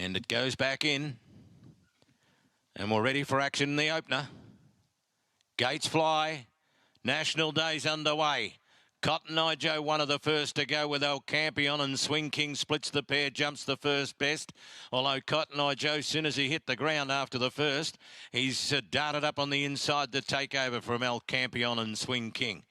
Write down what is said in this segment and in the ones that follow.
And it goes back in. And we're ready for action in the opener. Gates fly. National Day's underway. Cotton Eye Joe, one of the first to go with El Campion, and Swing King splits the pair, jumps the first best. Although Cotton Eye Joe, as soon as he hit the ground after the first, he's darted up on the inside to take over from El Campion and Swing King.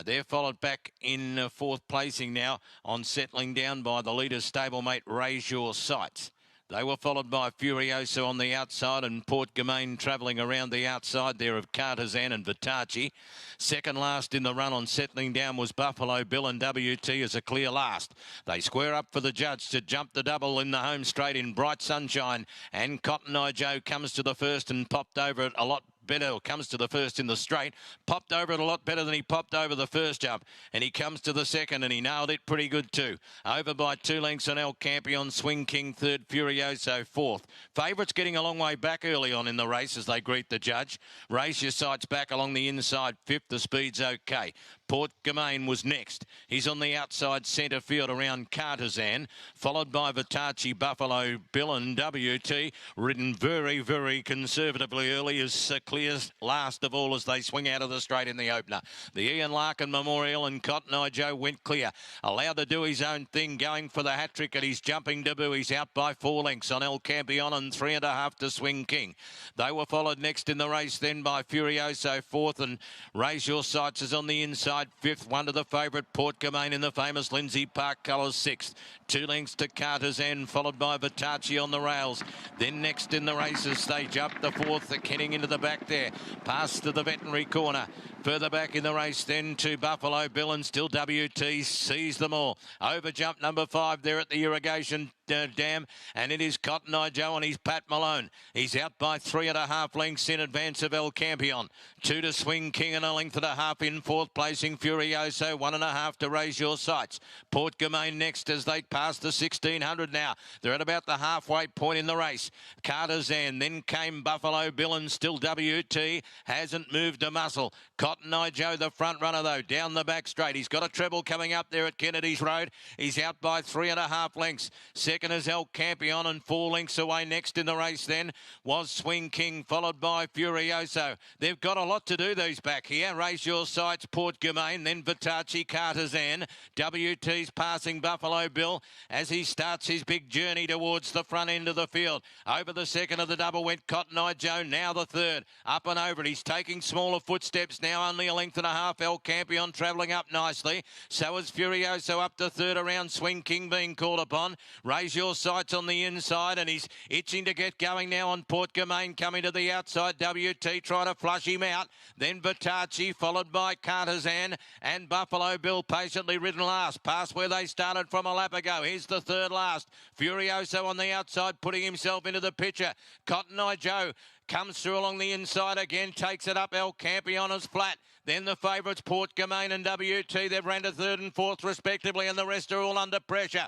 They're followed back in fourth placing now on settling down by the leader's stablemate, Raise Your Sights. They were followed by Furioso on the outside and Port Germain travelling around the outside there of Cartezan and Vitachi. Second last in the run on settling down was Buffalo Bill, and WT as a clear last. They square up for the judge to jump the double in the home straight in Bright Sunshine, and Cotton Eye Joe comes to the first and popped over it a lot better, or comes to the first in the straight, popped over it a lot better than he popped over the first jump, and he comes to the second and he nailed it pretty good too. Over by 2 lengths on El Campion, Swing King third, Furioso fourth. Favourites getting a long way back early on in the race as they greet the judge. Raise Your Sights back along the inside fifth, the speed's okay. Port Germain was next. He's on the outside centre field around Cartezan, followed by Vitachi, Buffalo Bill and WT, ridden very, very conservatively early as clear last of all as they swing out of the straight in the opener. The Ian Larkin Memorial and Cotton Eye Joe went clear. Allowed to do his own thing, going for the hat-trick at his jumping debut. He's out by 4 lengths on El Campion and 3.5 to Swing King. They were followed next in the race then by Furioso fourth, and Raise Your Sights is on the inside fifth. One to the favourite Port Germain in the famous Lindsay Park colours sixth. 2 lengths to Cartezan, followed by Vitachi on the rails. Then next in the races, they jump the fourth, heading into the back there, past to the veterinary corner. Further back in the race then to Buffalo Bill, and still WT sees them all. Over jump number 5 there at the irrigation dam, and it is Cotton Eye Joe and he's Pat Malone. He's out by 3.5 lengths in advance of El Campion. 2 to Swing King and a length and a half in fourth placing Furioso. 1.5 to Raise Your Sights. Port Germain next as they pass the 1600 now. They're at about the halfway point in the race. Cartezan, then came Buffalo Bill, and still WT hasn't moved a muscle. Cotton Eye Joe, the front runner though, down the back straight. He's got a treble coming up there at Kennedy's Road. He's out by 3.5 lengths. Second is El Campion, and 4 lengths away next in the race then was Swing King, followed by Furioso. They've got a lot to do, these back here. Raise Your Sights, Port Germain, then Vitachi, Cartezan. WT's passing Buffalo Bill as he starts his big journey towards the front end of the field. Over the second of the double went Cotton Eye Joe, now the third. Up and over it. He's taking smaller footsteps now, only a length and a half. El Campion travelling up nicely. So is Furioso up to third around Swing King being called upon. Raise Your Sights on the inside, and he's itching to get going now on Port Germain coming to the outside. WT trying to flush him out. Then Vitachi, followed by Cartezan, and Buffalo Bill patiently ridden last. Past where they started from a lap ago. Here's the third last. Furioso on the outside, putting himself into the picture. Cotton Eye Joe comes through along the inside again, takes it up. El Campion is flat. Then the favourites, Port Germain and WT, they've ran to third and fourth respectively, and the rest are all under pressure.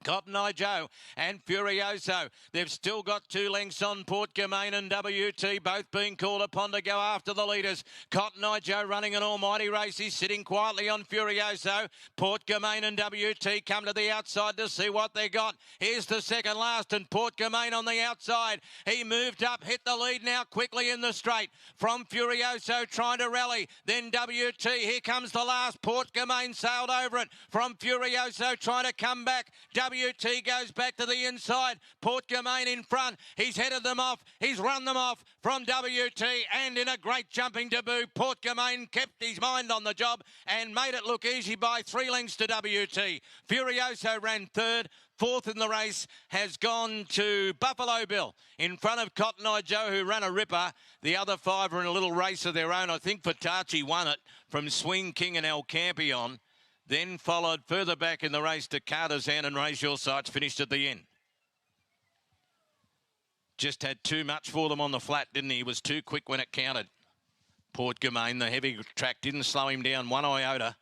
Cotton Eye Joe and Furioso. They've still got 2 lengths on Port Germain and WT, both being called upon to go after the leaders. Cotton Eye Joe running an almighty race. He's sitting quietly on Furioso. Port Germain and WT come to the outside to see what they got. Here's the second last, and Port Germain on the outside. He moved up, hit the lead now quickly in the straight from Furioso trying to rally. Then WT, here comes the last. Port Germain sailed over it from Furioso trying to come back. WT goes back to the inside. Port Germain in front. He's headed them off. He's run them off from WT, and in a great jumping debut, Port Germain kept his mind on the job and made it look easy by 3 lengths to WT. Furioso ran third. Fourth in the race has gone to Buffalo Bill in front of Cotton Eye Joe, who ran a ripper. The other 5 are in a little race of their own. I think Vitachi won it from Swing King and El Campion. Then followed further back in the race to Cartezan, and Raise Your Sights finished at the end. Just had too much for them on the flat, didn't he? He was too quick when it counted. Port Germain, the heavy track didn't slow him down one iota.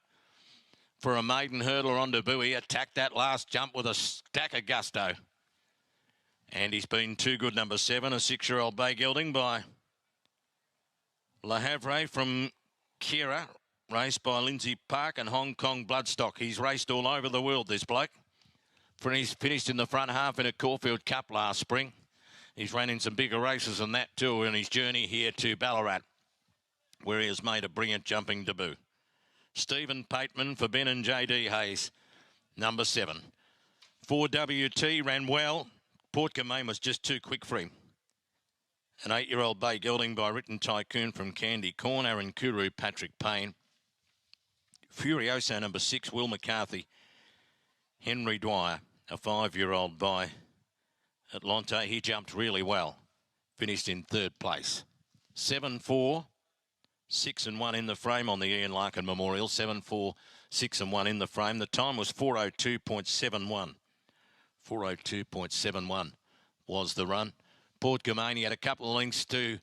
For a maiden hurdler on debut, he attacked that last jump with a stack of gusto. And he's been too good, number 7, a 6-year-old bay gelding by Le Havre from Kira. Raced by Lindsay Park and Hong Kong Bloodstock. He's raced all over the world, this bloke. He's finished in the front half in a Caulfield Cup last spring. He's ran in some bigger races than that too in his journey here to Ballarat, where he has made a brilliant jumping debut. Stephen Pateman for Ben and J.D. Hayes, number 7. 4WT ran well. Port Germain was just too quick for him. An 8-year-old bay gelding by Written Tycoon from Candy Corn, Aaron Kuru, Patrick Payne. Furioso, number 6, Will McCarthy. Henry Dwyer, a 5-year-old by Atlante. He jumped really well. Finished in 3rd place. 7-4, 6 and 1 in the frame on the Ian Larkin Memorial. 7-4, 6 and 1 in the frame. The time was 4:02.71. 4:02.71 was the run. Port Germain had a couple of lengths to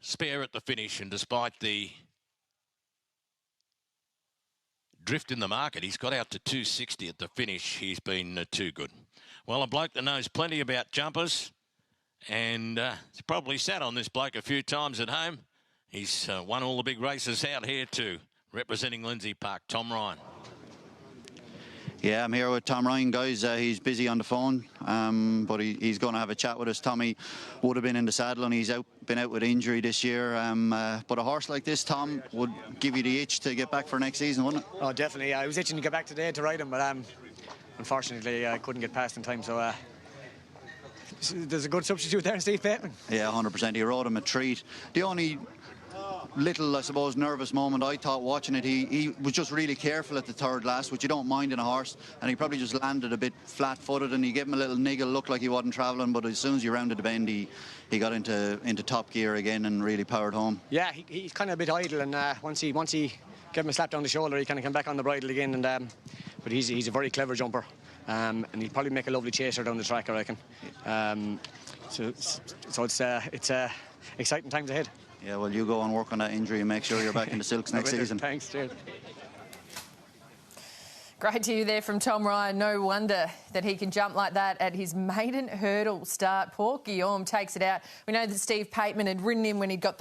spare at the finish, and despite the drift in the market, he's got out to 260 at the finish. He's been too good. Well, a bloke that knows plenty about jumpers, and he's probably sat on this bloke a few times at home. He's won all the big races out here too, representing Lindsay Park, Tom Ryan. Yeah, I'm here with Tom Ryan, guys. He's busy on the phone, but he's going to have a chat with us. Tommy would have been in the saddle, and he's been out with injury this year. But a horse like this, Tom, would give you the itch to get back for next season, wouldn't it? Oh, definitely. I was itching to get back today to ride him, but unfortunately I couldn't get past in time. So there's a good substitute there, Steve Pateman. Yeah, 100%. He rode him a treat. The only little, I suppose, nervous moment I thought watching it, he was just really careful at the third last, which you don't mind in a horse, and he probably just landed a bit flat-footed, and he gave him a little niggle, looked like he wasn't travelling, but as soon as he rounded the bend, he got into top gear again and really powered home. Yeah, he's kind of a bit idle, and once he gave him a slap down the shoulder, he kind of came back on the bridle again, and but he's a very clever jumper, and he'll probably make a lovely chaser down the track, I reckon. So it's exciting times ahead. Yeah, well, you go and work on that injury and make sure you're back in the silks next season. Thanks, cheers. Great to hear there from Tom Ryan. No wonder that he can jump like that at his maiden hurdle start. Port Guillaume takes it out. We know that Steve Pateman had ridden him when he got the